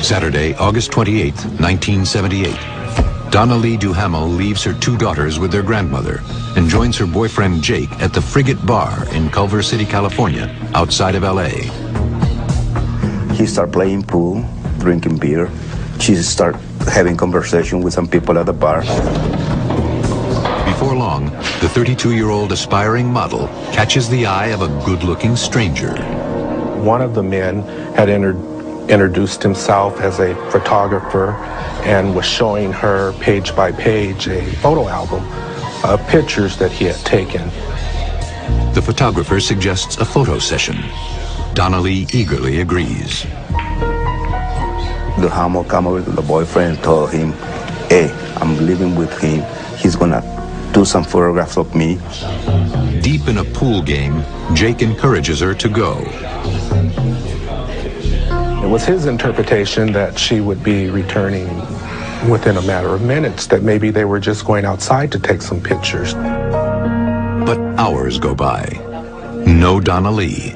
Saturday, August 28, 1978. Donnalee Duhamel leaves her two daughters with their grandmother and joins her boyfriend Jake at the Frigate Bar in Culver City, California, outside of LA. He started playing pool, drinking beer. She started having conversation with some people at the bar. Before long, the 32-year-old aspiring model catches the eye of a good-looking stranger. One of the men had introduced himself as a photographer and was showing her page by page a photo album of pictures that he had taken. The photographer suggests a photo session. Donnalee eagerly agrees. Duhamel came over to the boyfriend and told him, hey, I'm living with him. He's gonna do some photographs of me. Deep in a pool game, Jake encourages her to go. It was his interpretation that she would be returning within a matter of minutes, that maybe they were just going outside to take some pictures. But hours go by. No Donnalee.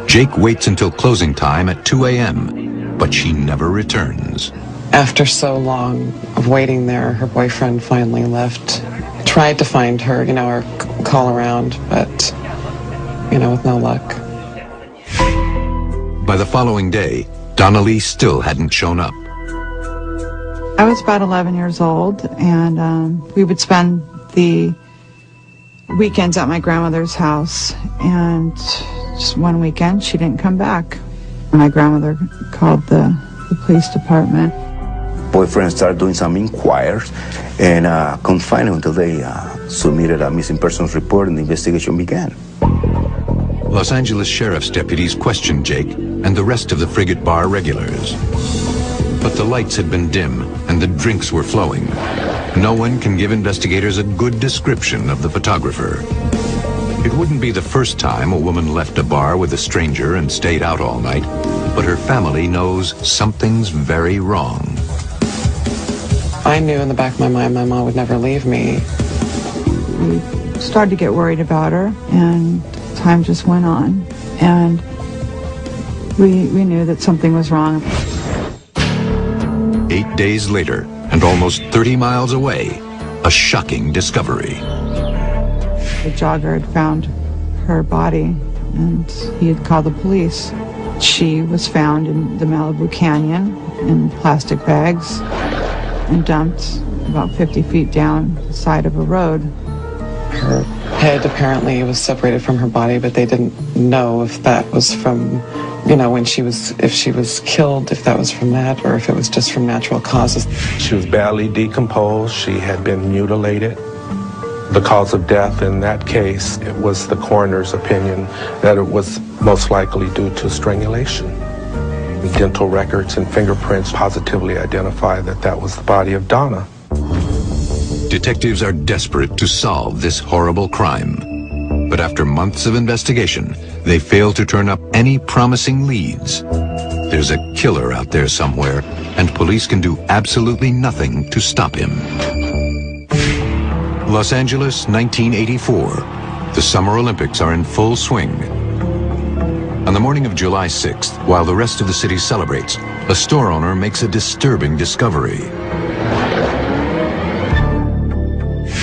Jake waits until closing time at 2 a.m., but she never returns. After so long of waiting there, her boyfriend finally left. Tried to find her, or call around, but, with no luck. By the following day, Donnalee still hadn't shown up. I was about 11 years old, and we would spend the weekends at my grandmother's house, and just one weekend she didn't come back. My grandmother called the police department. Boyfriend started doing some inquiries and couldn't find him until they submitted a missing persons report and the investigation began. Los Angeles Sheriff's deputies questioned Jake and the rest of the Frigate Bar regulars. But the lights had been dim and the drinks were flowing. No one can give investigators a good description of the photographer. It wouldn't be the first time a woman left a bar with a stranger and stayed out all night, but her family knows something's very wrong. I knew in the back of my mind my mom would never leave me. We started to get worried about her, and time just went on, and we knew that something was wrong. 8 days later, and almost 30 miles away, a shocking discovery. The jogger had found her body, and he had called the police. She was found in the Malibu Canyon in plastic bags and dumped about 50 feet down the side of a road. Her head apparently was separated from her body, but they didn't know if that was from, if she was killed, if that was from that, or if it was just from natural causes. She was badly decomposed. She had been mutilated. The cause of death in that case, it was the coroner's opinion that it was most likely due to strangulation. Dental records and fingerprints positively identify that that was the body of Donna. Detectives are desperate to solve this horrible crime. But after months of investigation, they fail to turn up any promising leads. There's a killer out there somewhere, and police can do absolutely nothing to stop him. Los Angeles, 1984. The Summer Olympics are in full swing. On the morning of July 6th, while the rest of the city celebrates, a store owner makes a disturbing discovery.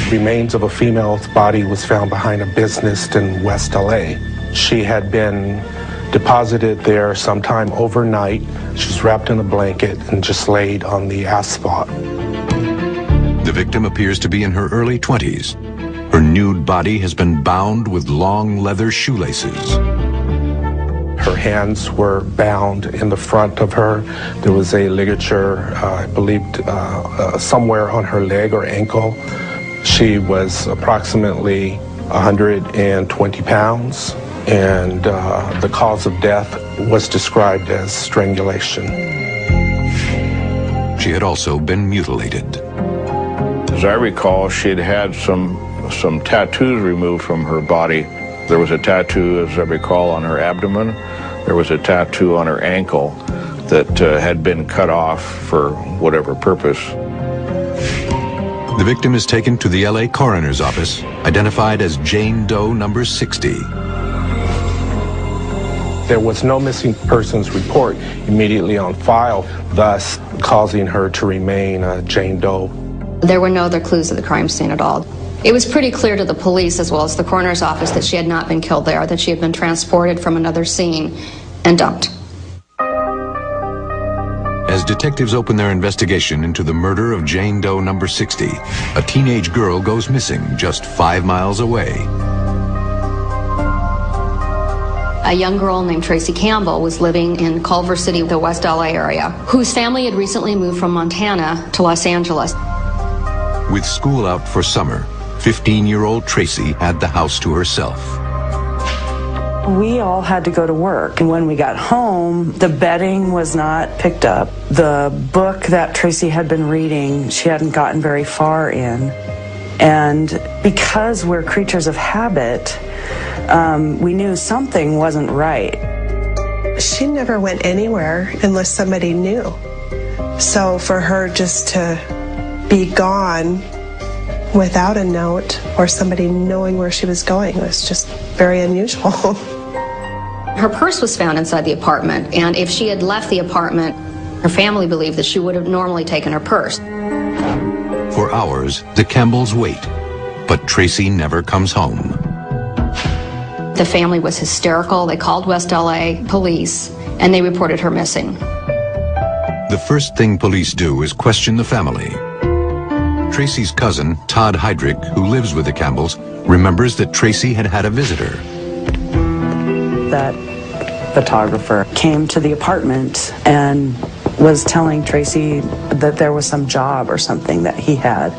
Remains of a female's body was found behind a business in West LA. She had been deposited there sometime overnight. She was wrapped in a blanket and just laid on the asphalt. The victim appears to be in her early 20s. Her nude body has been bound with long leather shoelaces. Her hands were bound in the front of her. There was a ligature, I believe, somewhere on her leg or ankle. She was approximately 120 pounds, and the cause of death was described as strangulation. She had also been mutilated. As I recall, she had had some tattoos removed from her body. There was a tattoo, as I recall, on her abdomen. There was a tattoo on her ankle that had been cut off for whatever purpose. The victim is taken to the LA coroner's office, identified as Jane Doe number 60. There was no missing persons report immediately on file, thus causing her to remain a Jane Doe. There were no other clues at the crime scene at all. It was pretty clear to the police as well as the coroner's office that she had not been killed there, that she had been transported from another scene and dumped. As detectives open their investigation into the murder of Jane Doe number 60, a teenage girl goes missing just 5 miles away. A young girl named Tracy Campbell was living in Culver City, the West LA area, whose family had recently moved from Montana to Los Angeles. With school out for summer, 15-year-old Tracy had the house to herself. We all had to go to work, and when we got home, the bedding was not picked up. The book that Tracy had been reading, she hadn't gotten very far in. And because we're creatures of habit, we knew something wasn't right. She never went anywhere unless somebody knew. So for her just to be gone without a note or somebody knowing where she was going was just very unusual. Her purse was found inside the apartment, and if she had left the apartment, her family believed that she would have normally taken her purse. For hours, the Campbells wait, but Tracy never comes home. The family was hysterical. They called West LA police, and they reported her missing. The first thing police do is question the family. Tracy's cousin, Todd Heydrich, who lives with the Campbells, remembers that Tracy had had a visitor. That photographer came to the apartment and was telling Tracy that there was some job or something that he had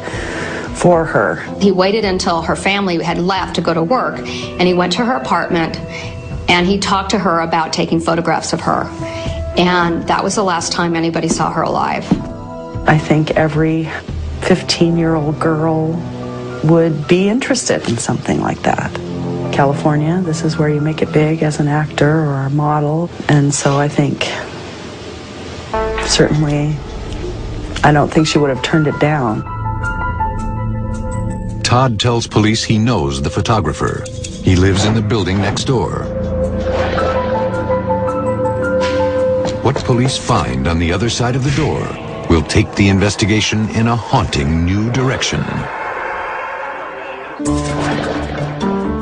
for her. He waited until her family had left to go to work, and he went to her apartment, and he talked to her about taking photographs of her. And that was the last time anybody saw her alive. I think every 15-year-old girl would be interested in something like that. California, this is where you make it big as an actor or a model, and so I think certainly I don't think she would have turned it down. Todd tells police he knows the photographer. He lives in the building next door. What police find on the other side of the door will take the investigation in a haunting new direction.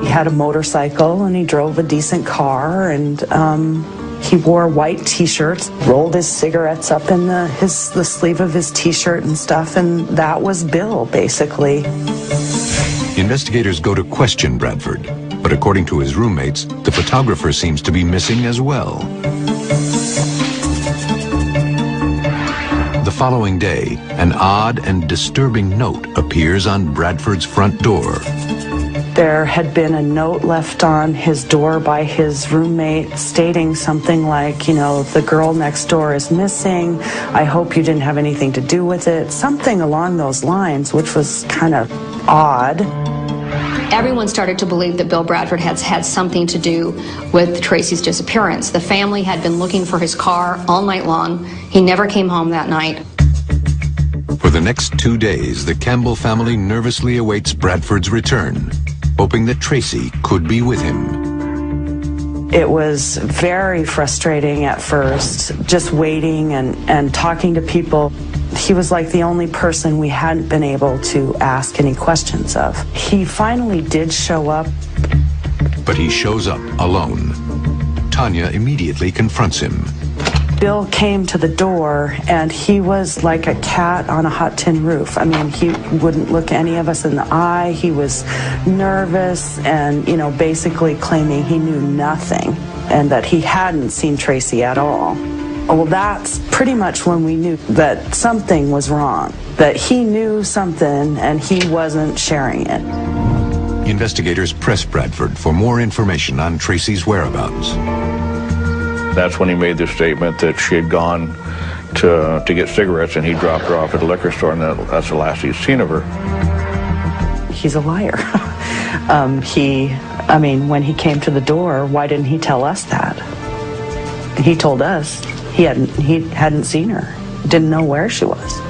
He had a motorcycle and he drove a decent car, and he wore white t-shirts, rolled his cigarettes up in the sleeve of his t-shirt and stuff, and that was Bill, basically. Investigators go to question Bradford, but according to his roommates, the photographer seems to be missing as well. The following day, an odd and disturbing note appears on Bradford's front door. There had been a note left on his door by his roommate stating something like, you know, the girl next door is missing. I hope you didn't have anything to do with it. Something along those lines, which was kind of odd. Everyone started to believe that Bill Bradford had had something to do with Tracy's disappearance. The family had been looking for his car all night long. He never came home that night. For the next 2 days, the Campbell family nervously awaits Bradford's return, hoping that Tracy could be with him. It was very frustrating at first, just waiting and talking to people. He was like the only person we hadn't been able to ask any questions of. He finally did show up. But he shows up alone. Tanya immediately confronts him. Bill came to the door, and he was like a cat on a hot tin roof. I mean, he wouldn't look any of us in the eye. He was nervous and, you know, basically claiming he knew nothing and that he hadn't seen Tracy at all. Well, that's pretty much when we knew that something was wrong, that he knew something and he wasn't sharing it. Investigators press Bradford for more information on Tracy's whereabouts. That's when he made the statement that she had gone to get cigarettes and he dropped her off at a liquor store, and that's the last he's seen of her. He's a liar. I mean, when he came to the door, why didn't he tell us that? He told us he hadn't seen her, didn't know where she was.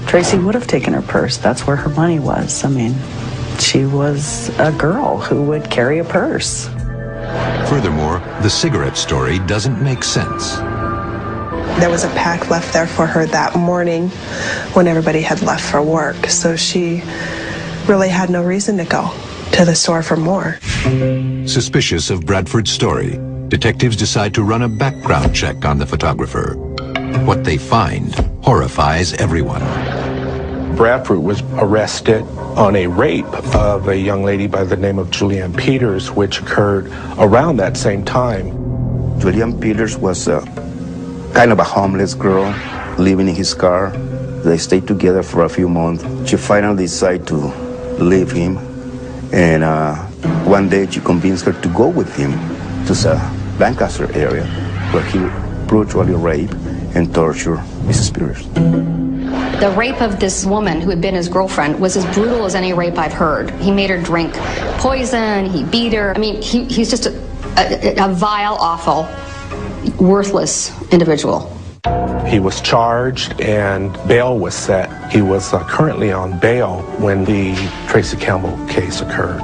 Tracy would have taken her purse. That's where her money was. I mean, she was a girl who would carry a purse. Furthermore, the cigarette story doesn't make sense. There was a pack left there for her that morning when everybody had left for work, so she really had no reason to go to the store for more. Suspicious of Bradford's story, detectives decide to run a background check on the photographer. What they find horrifies everyone. Bradford was arrested on a rape of a young lady by the name of Julianne Peters, which occurred around that same time. Julianne Peters was kind of a homeless girl living in his car. They stayed together for a few months. She finally decided to leave him, and one day she convinced her to go with him to the Lancaster area, where he brutally raped and tortured Mrs. Peters. The rape of this woman who had been his girlfriend was as brutal as any rape I've heard. He made her drink poison, he beat her. I mean, he's just a vile, awful, worthless individual. He was charged and bail was set. He was currently on bail when the Tracy Campbell case occurred.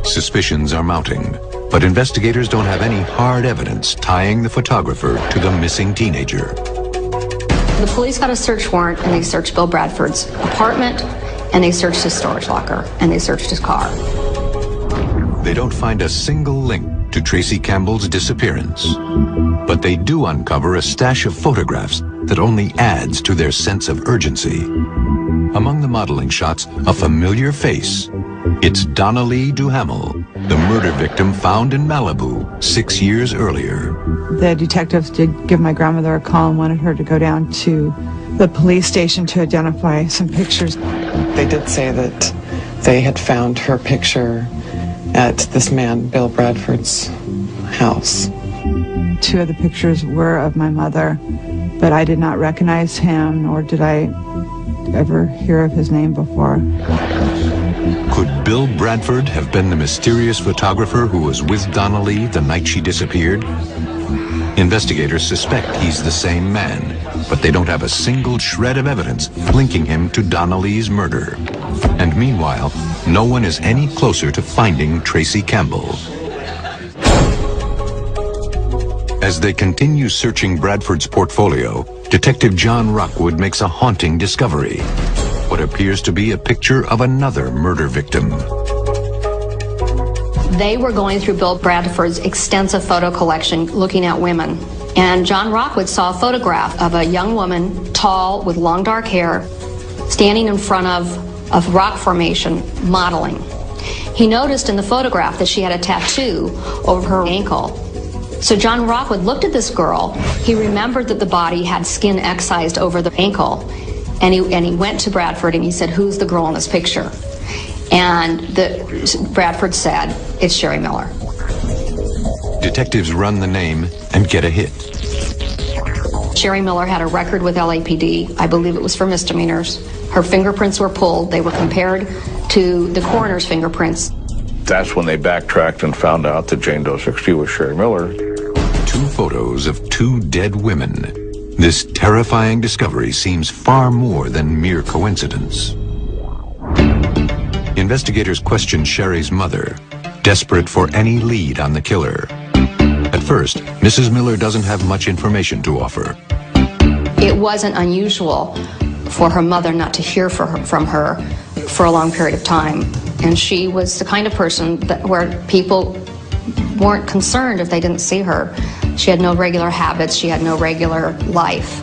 Suspicions are mounting, but investigators don't have any hard evidence tying the photographer to the missing teenager. The police got a search warrant and they searched Bill Bradford's apartment and they searched his storage locker and they searched his car. They don't find a single link to Tracy Campbell's disappearance, but they do uncover a stash of photographs that only adds to their sense of urgency. Among the modeling shots, a familiar face. It's Donnalee Duhamel, the murder victim found in Malibu 6 years earlier. The detectives did give my grandmother a call and wanted her to go down to the police station to identify some pictures. They did say that they had found her picture at this man, Bill Bradford's house. 2 of the pictures were of my mother, but I did not recognize him, nor did I ever hear of his name before. Could Bill Bradford have been the mysterious photographer who was with Donnalee the night she disappeared? Investigators suspect he's the same man, but they don't have a single shred of evidence linking him to Donnalee's murder. And meanwhile, no one is any closer to finding Tracy Campbell. As they continue searching Bradford's portfolio, Detective John Rockwood makes a haunting discovery. What appears to be a picture of another murder victim. They were going through Bill Bradford's extensive photo collection looking at women. And John Rockwood saw a photograph of a young woman, tall, with long dark hair, standing in front of a rock formation, modeling. He noticed in the photograph that she had a tattoo over her ankle. So John Rockwood looked at this girl. He remembered that the body had skin excised over the ankle. And he went to Bradford and he said, "Who's the girl in this picture?" And Bradford said, "It's Sherry Miller." Detectives run the name and get a hit. Sherry Miller had a record with LAPD. I believe it was for misdemeanors. Her fingerprints were pulled. They were compared to the coroner's fingerprints. That's when they backtracked and found out that Jane Doe 60 was Sherry Miller. 2 photos of 2 dead women. This terrifying discovery seems far more than mere coincidence. Investigators question Sherry's mother, desperate for any lead on the killer. At first, Mrs. Miller doesn't have much information to offer. It wasn't unusual for her mother not to hear from her for a long period of time. And she was the kind of person where people weren't concerned if they didn't see her. She had no regular habits. She had no regular life.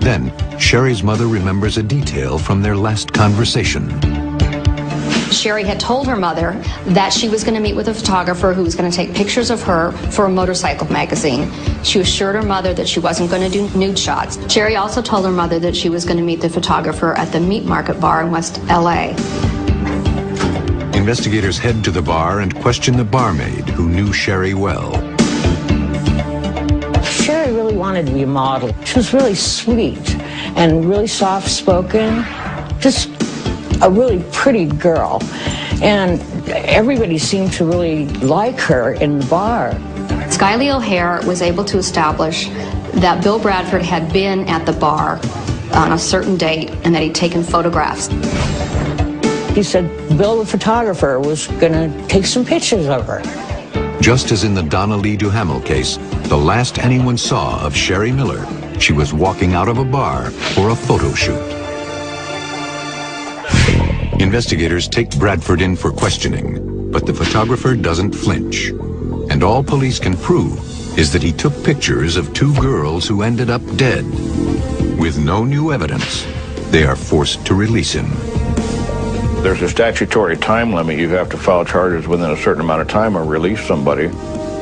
Then, Sherry's mother remembers a detail from their last conversation. Sherry had told her mother that she was going to meet with a photographer who was going to take pictures of her for a motorcycle magazine. She assured her mother that she wasn't going to do nude shots. Sherry also told her mother that she was going to meet the photographer at the Meat Market Bar in West LA. Investigators head to the bar and question the barmaid who knew Sherry well. Sherry really wanted to be a model. She was really sweet and really soft-spoken, just a really pretty girl. And everybody seemed to really like her in the bar. Skylie O'Hare was able to establish that Bill Bradford had been at the bar on a certain date and that he'd taken photographs. He said Bill, the photographer, was going to take some pictures of her. Just as in the Donnalee Duhamel case, the last anyone saw of Sherry Miller, she was walking out of a bar for a photo shoot. Investigators take Bradford in for questioning, but the photographer doesn't flinch. And all police can prove is that he took pictures of two girls who ended up dead. With no new evidence, they are forced to release him. There's a statutory time limit. You have to file charges within a certain amount of time or release somebody.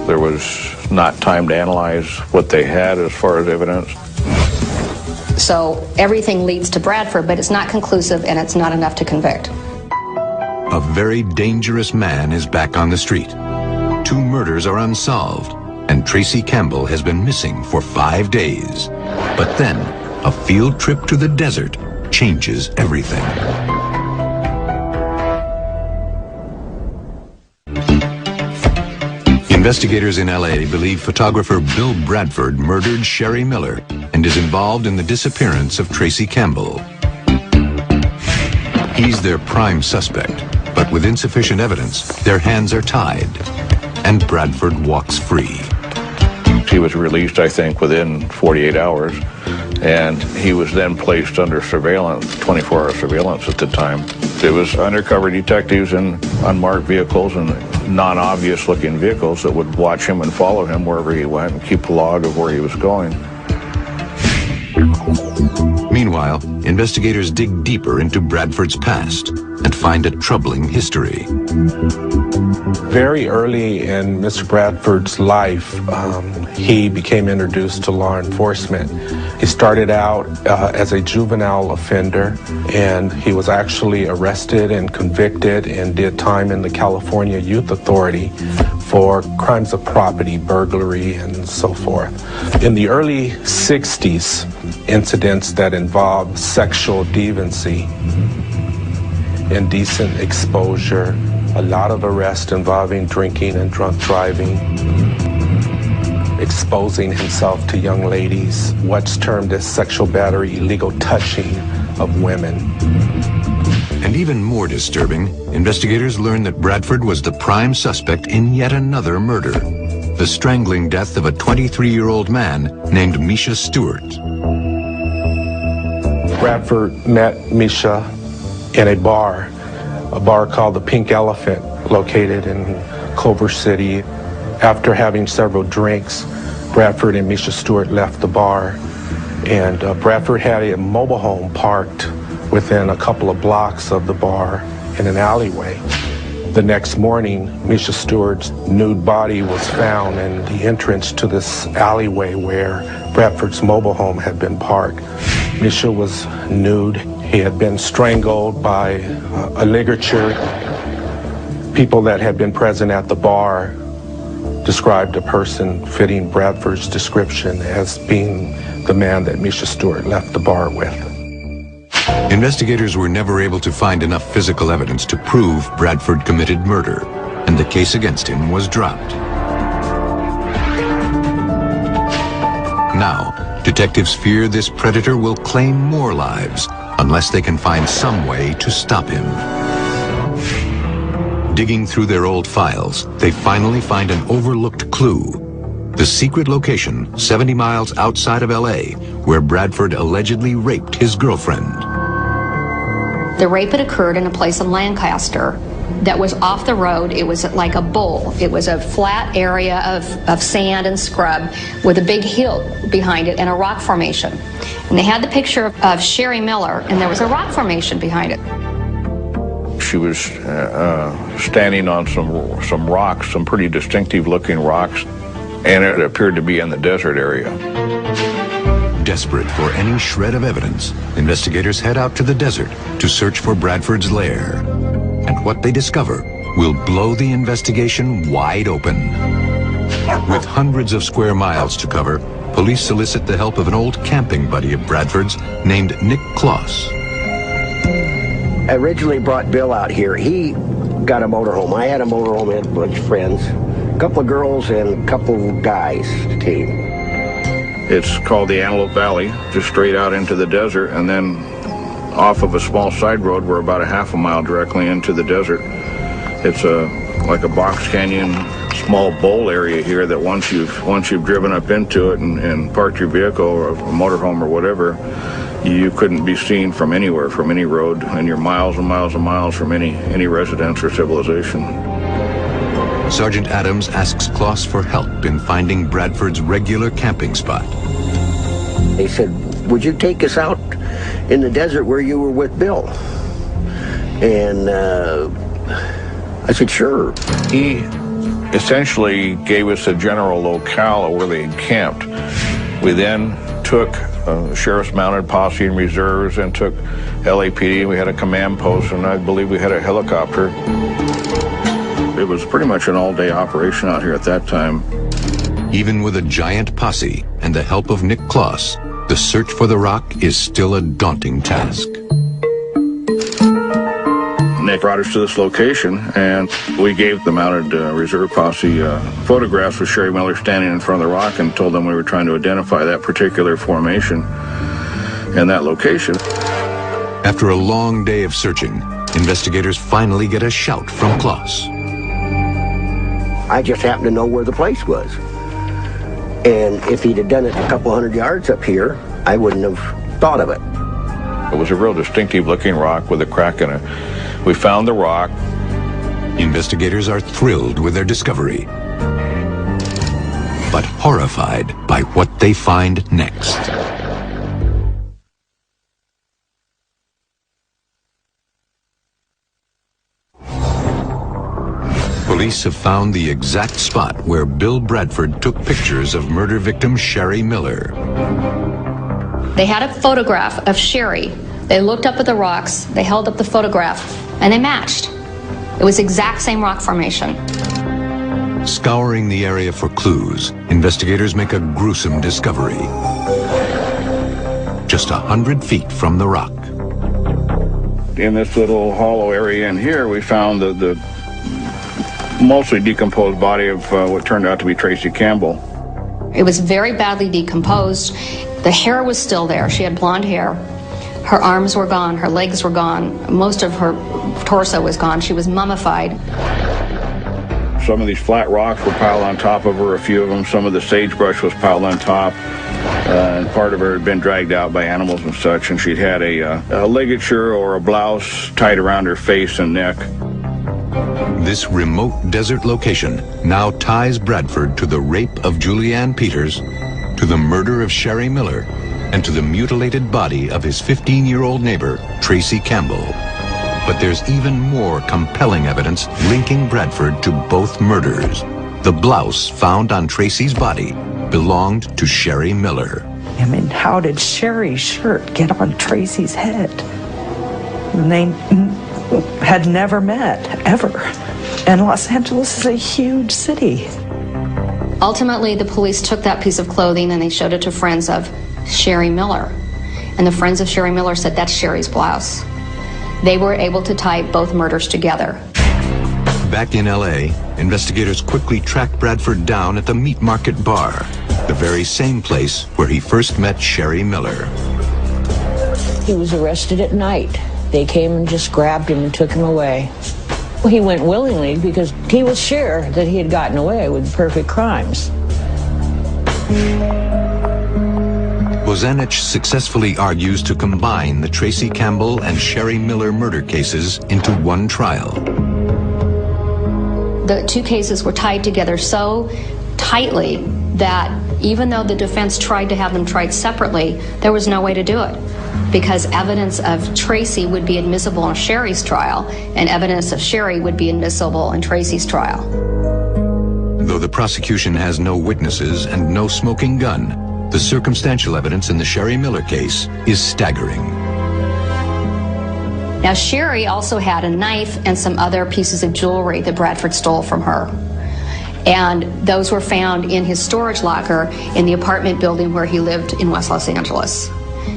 There was not time to analyze what they had as far as evidence. So everything leads to Bradford, but it's not conclusive and it's not enough to convict. A very dangerous man is back on the street. 2 murders are unsolved, and Tracy Campbell has been missing for 5 days. But then, a field trip to the desert changes everything. Investigators in LA believe photographer Bill Bradford murdered Sherry Miller and is involved in the disappearance of Tracy Campbell. He's their prime suspect, but with insufficient evidence, their hands are tied, and Bradford walks free. He was released, I think, within 48 hours, and he was then placed under surveillance, 24-hour surveillance at the time. It was undercover detectives in unmarked vehicles and non-obvious looking vehicles that would watch him and follow him wherever he went and keep a log of where he was going. Meanwhile, investigators dig deeper into Bradford's past and find a troubling history. Very early in Mr. Bradford's life, he became introduced to law enforcement. He started out as a juvenile offender, and he was actually arrested and convicted and did time in the California Youth Authority for crimes of property, burglary, and so forth. In the early 60s, incidents that involved sexual deviancy, indecent exposure, a lot of arrests involving drinking and drunk driving, exposing himself to young ladies, what's termed as sexual battery, illegal touching of women. And even more disturbing, investigators learn that Bradford was the prime suspect in yet another murder, the strangling death of a 23-year-old man named Misha Stewart. Bradford met Misha in a bar called the Pink Elephant, located in Culver City. After having several drinks, Bradford and Misha Stewart left the bar, and Bradford had a mobile home parked within a couple of blocks of the bar in an alleyway. The next morning, Misha Stewart's nude body was found in the entrance to this alleyway where Bradford's mobile home had been parked. Misha was nude. He had been strangled by a ligature. People that had been present at the bar described a person fitting Bradford's description as being the man that Misha Stewart left the bar with. Investigators were never able to find enough physical evidence to prove Bradford committed murder, and the case against him was dropped. Now, detectives fear this predator will claim more lives unless they can find some way to stop him. Digging through their old files, they finally find an overlooked clue. The secret location 70 miles outside of LA, where Bradford allegedly raped his girlfriend. The rape had occurred in a place in Lancaster that was off the road. It was like a bowl. It was a flat area of sand and scrub with a big hill behind it and a rock formation. And they had the picture of Sherry Miller, and there was a rock formation behind it. She was standing on some rocks, some pretty distinctive looking rocks, and it appeared to be in the desert area. Desperate for any shred of evidence, investigators head out to the desert to search for Bradford's lair. And what they discover will blow the investigation wide open. With hundreds of square miles to cover, police solicit the help of an old camping buddy of Bradford's named Nick Kloss. I originally brought Bill out here. He got a motorhome. I had a motorhome, had a bunch of friends, a couple of girls and a couple of guys team. It's called the Antelope Valley, just straight out into the desert, and then off of a small side road. We're about a half a mile directly into the desert. It's like a box canyon, small bowl area here that once you've driven up into it and parked your vehicle or a motorhome or whatever, you couldn't be seen from anywhere, from any road, and you're miles and miles and miles from any residence or civilization. Sergeant Adams asks Kloss for help in finding Bradford's regular camping spot. They said, would you take us out in the desert where you were with Bill? And I said, sure. He essentially gave us a general locale of where they encamped. We then took sheriff's mounted posse and reserves and took LAPD. We had a command post, and I believe we had a helicopter. It was pretty much an all-day operation out here at that time. Even with a giant posse and the help of Nick Kloss, the search for the rock is still a daunting task. Nick brought us to this location, and we gave the mounted reserve posse photographs of Sherry Miller standing in front of the rock and told them we were trying to identify that particular formation and that location. After a long day of searching, investigators finally get a shout from Kloss. I just happened to know where the place was. And if he'd have done it a couple 100 yards up here, I wouldn't have thought of it. It was a real distinctive looking rock with a crack in it. We found the rock. Investigators are thrilled with their discovery, but horrified by what they find next. Police have found the exact spot where Bill Bradford took pictures of murder victim Sherry Miller. They had a photograph of Sherry. They looked up at the rocks, they held up the photograph, and they matched. It was the exact same rock formation. Scouring the area for clues, investigators make a gruesome discovery. Just 100 feet from the rock. In this little hollow area in here, we found the mostly decomposed body of what turned out to be Tracy Campbell. It was very badly decomposed. The hair was still there. She had blonde hair. Her arms were gone, her legs were gone, most of her torso was gone. She was mummified. Some of these flat rocks were piled on top of her, a few of them. Some of the sagebrush was piled on top, and part of her had been dragged out by animals and such, and she'd had a ligature or a blouse tied around her face and neck. This remote desert location now ties Bradford to the rape of Julianne Peters, to the murder of Sherry Miller, and to the mutilated body of his 15-year-old neighbor, Tracy Campbell. But there's even more compelling evidence linking Bradford to both murders. The blouse found on Tracy's body belonged to Sherry Miller. I mean, how did Sherry's shirt get on Tracy's head? And they had never met, ever. And Los Angeles is a huge city. Ultimately, the police took that piece of clothing and they showed it to friends of Sherry Miller. And the friends of Sherry Miller said, that's Sherry's blouse. They were able to tie both murders together. Back in LA, investigators quickly tracked Bradford down at the Meat Market Bar, the very same place where he first met Sherry Miller. He was arrested at night. They came and just grabbed him and took him away. Well, he went willingly because he was sure that he had gotten away with perfect crimes. Bozanich successfully argues to combine the Tracy Campbell and Sherry Miller murder cases into one trial. The two cases were tied together so tightly that even though the defense tried to have them tried separately, there was no way to do it, because evidence of Tracy would be admissible in Sherry's trial, and evidence of Sherry would be admissible in Tracy's trial. Though the prosecution has no witnesses and no smoking gun, the circumstantial evidence in the Sherry Miller case is staggering. Now, Sherry also had a knife and some other pieces of jewelry that Bradford stole from her. And those were found in his storage locker in the apartment building where he lived in West Los Angeles.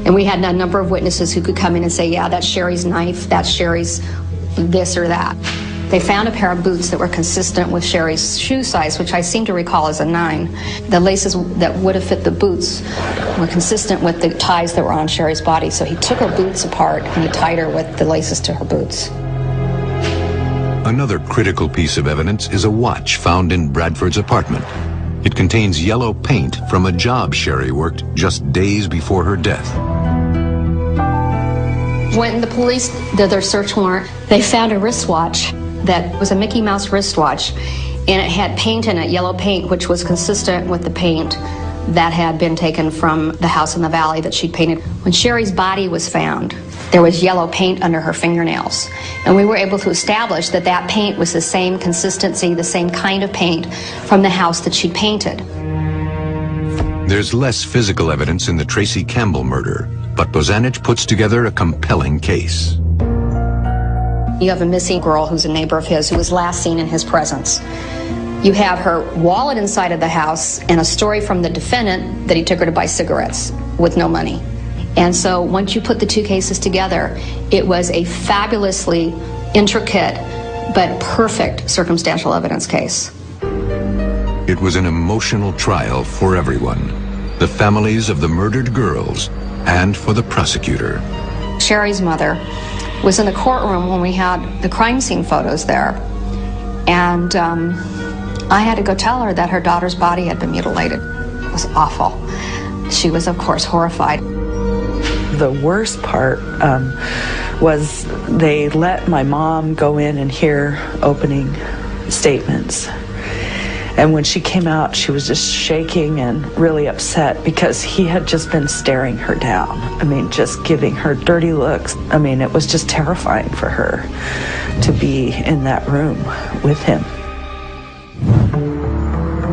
And we had a number of witnesses who could come in and say, yeah, that's Sherry's knife, that's Sherry's this or that. They found a pair of boots that were consistent with Sherry's shoe size, which I seem to recall as a 9. The laces that would have fit the boots were consistent with the ties that were on Sherry's body. So he took her boots apart and he tied her with the laces to her boots. Another critical piece of evidence is a watch found in Bradford's apartment. It contains yellow paint from a job Sherry worked just days before her death. When the police did their search warrant, they found a wristwatch that was a Mickey Mouse wristwatch, and it had paint in it, yellow paint, which was consistent with the paint that had been taken from the house in the valley that she'd painted. When Sherry's body was found, there was yellow paint under her fingernails, and we were able to establish that that paint was the same consistency, the same kind of paint from the house that she'd painted. There's less physical evidence in the Tracy Campbell murder, but Bozanich puts together a compelling case. You have a missing girl who's a neighbor of his who was last seen in his presence. You have her wallet inside of the house and a story from the defendant that he took her to buy cigarettes with no money. And so once you put the two cases together, it was a fabulously intricate but perfect circumstantial evidence case. It was an emotional trial for everyone, the families of the murdered girls and for the prosecutor. Sherry's mother was in the courtroom when we had the crime scene photos there, and I had to go tell her that her daughter's body had been mutilated. It was awful. She was, of course, horrified. The worst part was they let my mom go in and hear opening statements. And when she came out, she was just shaking and really upset because he had just been staring her down. I mean, just giving her dirty looks. I mean, it was just terrifying for her to be in that room with him.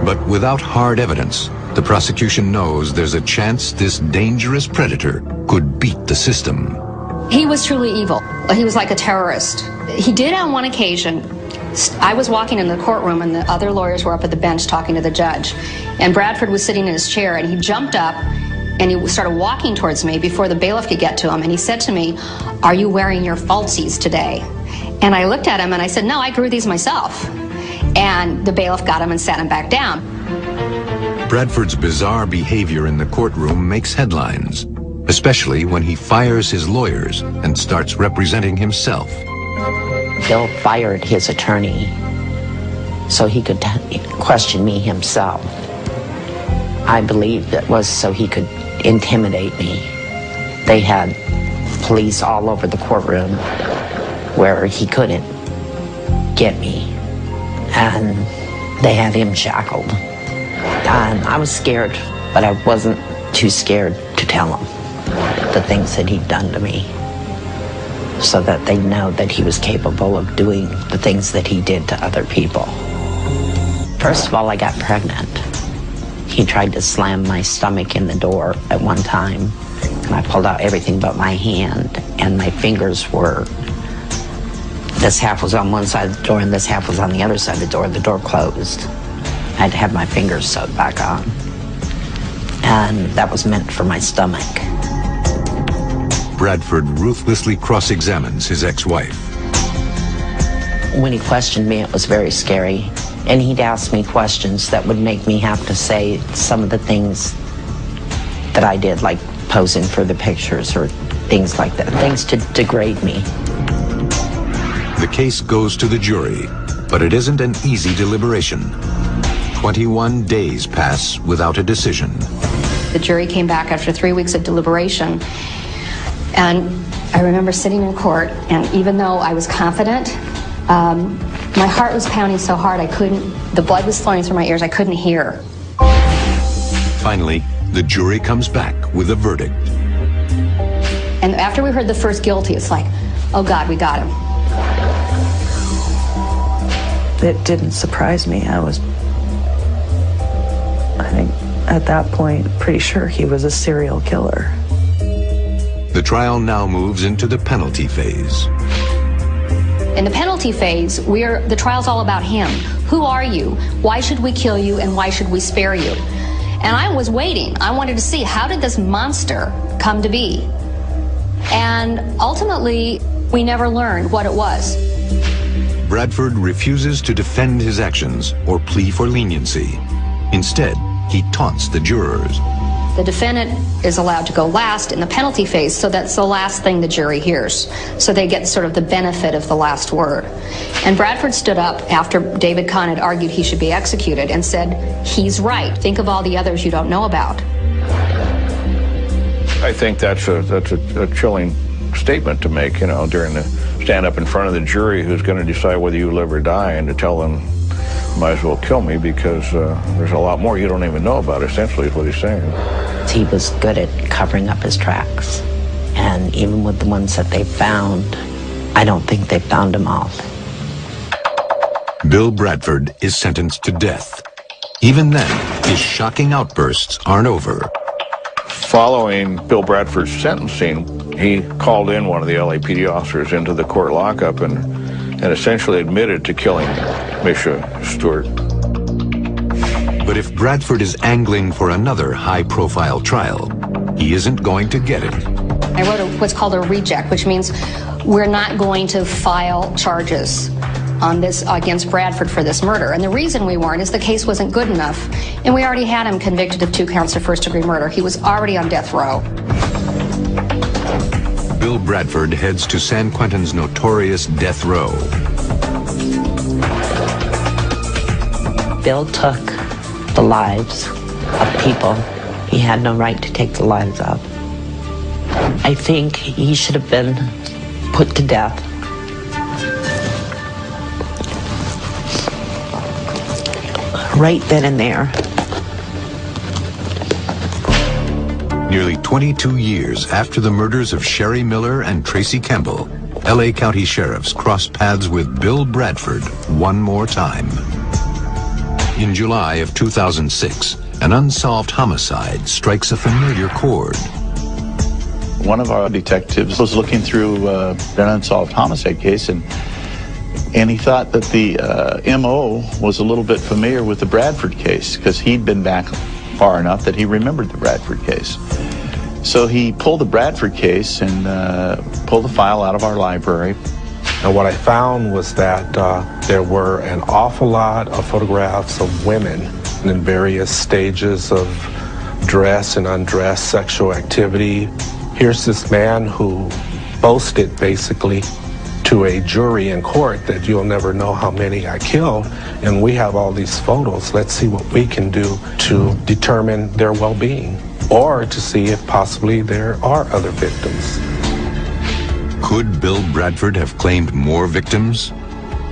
But without hard evidence, the prosecution knows there's a chance this dangerous predator could beat the system. He was truly evil. He was like a terrorist. He did on one occasion. I was walking in the courtroom and the other lawyers were up at the bench talking to the judge. And Bradford was sitting in his chair and he jumped up and he started walking towards me before the bailiff could get to him. And he said to me, "Are you wearing your falsies today?" And I looked at him and I said, "No, I grew these myself." And the bailiff got him and sat him back down. Bradford's bizarre behavior in the courtroom makes headlines, especially when he fires his lawyers and starts representing himself. Bill fired his attorney so he could question me himself. I believe that was so he could intimidate me. They had police all over the courtroom where he couldn't get me, and they had him shackled. And I was scared, but I wasn't too scared to tell him the things that he'd done to me, so that they know that he was capable of doing the things that he did to other people. First of all, I got pregnant. He tried to slam my stomach in the door at one time, and I pulled out everything but my hand, and my fingers were, this half was on one side of the door and this half was on the other side of the door. The door closed. I had to have my fingers sewed back on, and that was meant for my stomach. Bradford ruthlessly cross-examines his ex-wife. When he questioned me, it was very scary. And he'd ask me questions that would make me have to say some of the things that I did, like posing for the pictures or things like that, things to degrade me. The case goes to the jury, but it isn't an easy deliberation. 21 days pass without a decision. The jury came back after 3 weeks of deliberation. And I remember sitting in court, and even though I was confident, my heart was pounding so hard the blood was flowing through my ears, I couldn't hear. Finally, the jury comes back with a verdict. And after we heard the first guilty, it's like, oh God, we got him. It didn't surprise me. I think at that point, pretty sure he was a serial killer. The trial now moves into the penalty phase. In the penalty phase, the trial's all about him. Who are you? Why should we kill you, and why should we spare you? And I was waiting. I wanted to see, how did this monster come to be? And ultimately, we never learned what it was. Bradford refuses to defend his actions or plea for leniency. Instead, he taunts the jurors. The defendant is allowed to go last in the penalty phase, so that's the last thing the jury hears. So they get sort of the benefit of the last word. And Bradford stood up after David Kahn had argued he should be executed and said, he's right. Think of all the others you don't know about. I think that's a chilling statement to make, you know, during the stand up in front of the jury who's going to decide whether you live or die, and to tell them, might as well kill me because there's a lot more you don't even know about, essentially, is what he's saying. He was good at covering up his tracks. And even with the ones that they found, I don't think they found them all. Bill Bradford is sentenced to death. Even then, his shocking outbursts aren't over. Following Bill Bradford's sentencing, he called in one of the LAPD officers into the court lockup and essentially admitted to killing Misha Stewart. But if Bradford is angling for another high-profile trial, he isn't going to get it. I wrote what's called a reject, which means we're not going to file charges on this against Bradford for this murder. And the reason we weren't is the case wasn't good enough. And we already had him convicted of 2 counts of first-degree murder. He was already on death row. Bill Bradford heads to San Quentin's notorious death row. Bill took the lives of people he had no right to take the lives of. I think he should have been put to death. Right then and there. Nearly 22 years after the murders of Sherry Miller and Tracy Campbell, LA County sheriffs cross paths with Bill Bradford one more time. In July of 2006, an unsolved homicide strikes a familiar chord. One of our detectives was looking through an unsolved homicide case, and he thought that the MO was a little bit familiar with the Bradford case because he'd been back far enough that he remembered the Bradford case. So he pulled the Bradford case and pulled the file out of our library. And what I found was that there were an awful lot of photographs of women in various stages of dress and undress sexual activity. Here's this man who boasted basically to a jury in court that you'll never know how many I killed, and we have all these photos. Let's see what we can do to determine their well-being, or to see if possibly there are other victims. Could Bill Bradford have claimed more victims?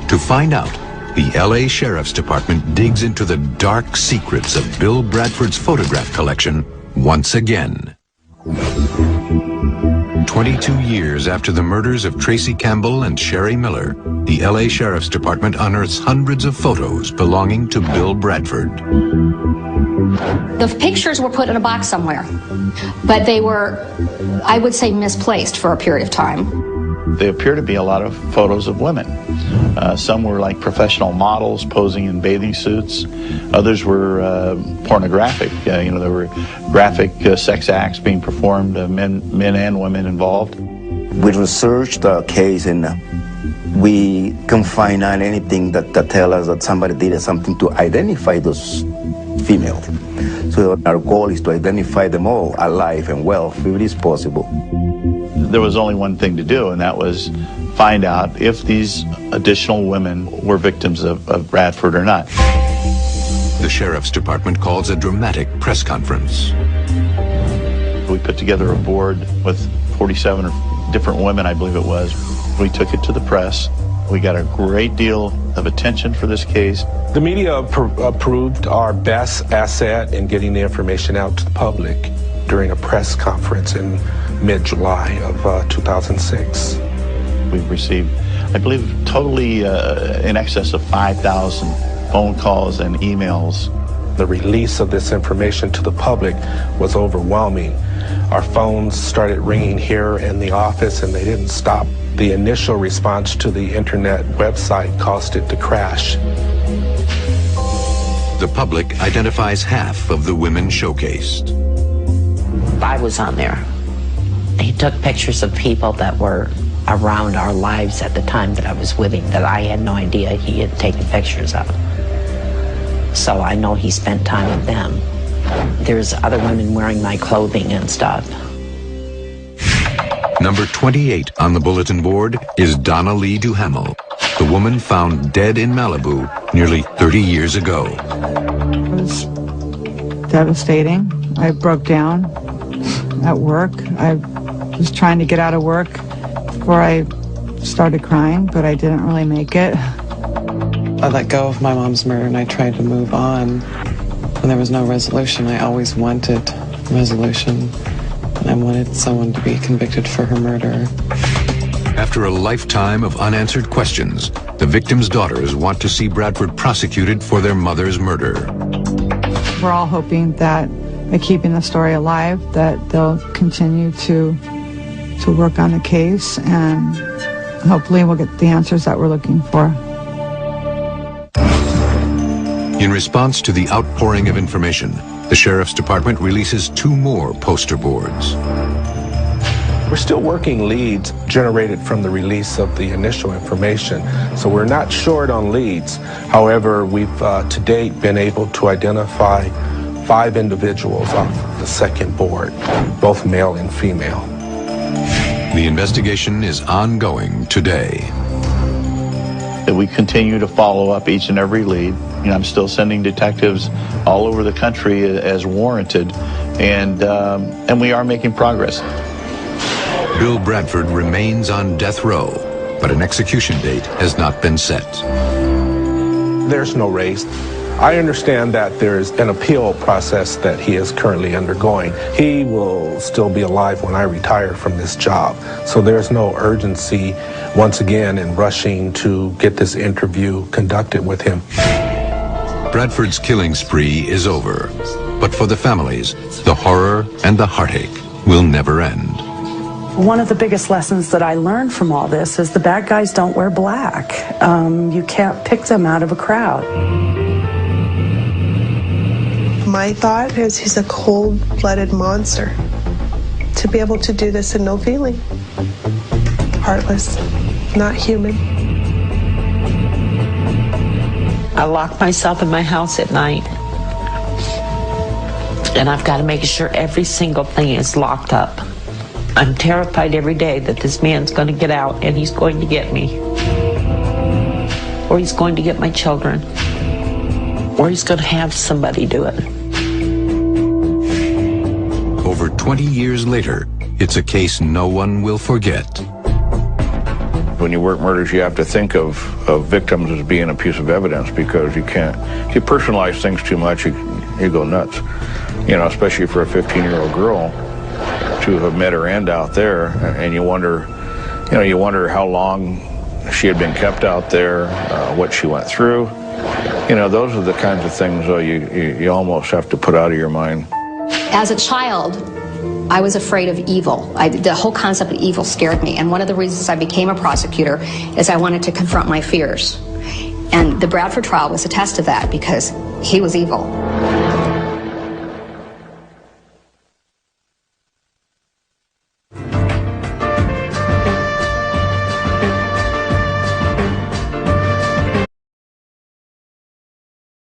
To find out, the LA Sheriff's Department digs into the dark secrets of Bill Bradford's photograph collection once again. 22 years after the murders of Tracy Campbell and Sherry Miller, the LA Sheriff's Department unearths hundreds of photos belonging to Bill Bradford. The pictures were put in a box somewhere, but they were, I would say, misplaced for a period of time. There appear to be a lot of photos of women. Some were like professional models posing in bathing suits. Others were pornographic. There were graphic sex acts being performed, men and women involved. We researched the case and we couldn't find out anything that tell us that somebody did something to identify those females. So our goal is to identify them all alive and well, if it is possible. There was only one thing to do, and that was find out if these additional women were victims of Bradford or not. The Sheriff's Department calls a dramatic press conference. We put together a board with 47 different women, I believe it was. We took it to the press. We got a great deal of attention for this case. The media approved our best asset in getting the information out to the public during a press conference in mid-July of 2006. We've received, I believe, totally in excess of 5,000 phone calls and emails. The release of this information to the public was overwhelming. Our phones started ringing here in the office and they didn't stop. The initial response to the internet website caused it to crash. The public identifies half of the women showcased. I was on there. He took pictures of people that were around our lives at the time that I was with him that I had no idea he had taken pictures of. So I know he spent time with them. There's other women wearing my clothing and stuff. Number 28 on the bulletin board is Donnalee Duhamel, the woman found dead in Malibu nearly 30 years ago. It was devastating. I broke down at work. I was trying to get out of work before I started crying, but I didn't really make it. I let go of my mom's murder and I tried to move on. When there was no resolution, I always wanted resolution. And I wanted someone to be convicted for her murder. After a lifetime of unanswered questions, the victims' daughters want to see Bradford prosecuted for their mother's murder. We're all hoping that by keeping the story alive, that they'll continue to work on the case, and hopefully we'll get the answers that we're looking for. In response to the outpouring of information, the Sheriff's Department releases 2 more poster boards. We're still working leads generated from the release of the initial information, so we're not short on leads. However, we've to date been able to identify 5 individuals off the second board, both male and female. The investigation is ongoing today. We continue to follow up each and every lead. You know, I'm still sending detectives all over the country as warranted, and we are making progress. Bill Bradford remains on death row, but an execution date has not been set. There's no race. I understand that there's an appeal process that he is currently undergoing. He will still be alive when I retire from this job, so there's no urgency, once again, in rushing to get this interview conducted with him. Bradford's killing spree is over, but for the families, the horror and the heartache will never end. One of the biggest lessons that I learned from all this is the bad guys don't wear black. You can't pick them out of a crowd. My thought is he's a cold-blooded monster. To be able to do this and no feeling. Heartless, not human. I lock myself in my house at night. And I've got to make sure every single thing is locked up. I'm terrified every day that this man's going to get out and he's going to get me. Or he's going to get my children. Or he's going to have somebody do it. Over 20 years later, it's a case no one will forget. When you work murders, you have to think of victims as being a piece of evidence, because you can't, if you personalize things too much, you go nuts. You know, especially for a 15-year-old girl to have met her end out there, and you wonder how long she had been kept out there, what she went through. You know, those are the kinds of things you almost have to put out of your mind. As a child, I was afraid of evil. The whole concept of evil scared me, and one of the reasons I became a prosecutor is I wanted to confront my fears. And the Bradford trial was a test of that, because he was evil.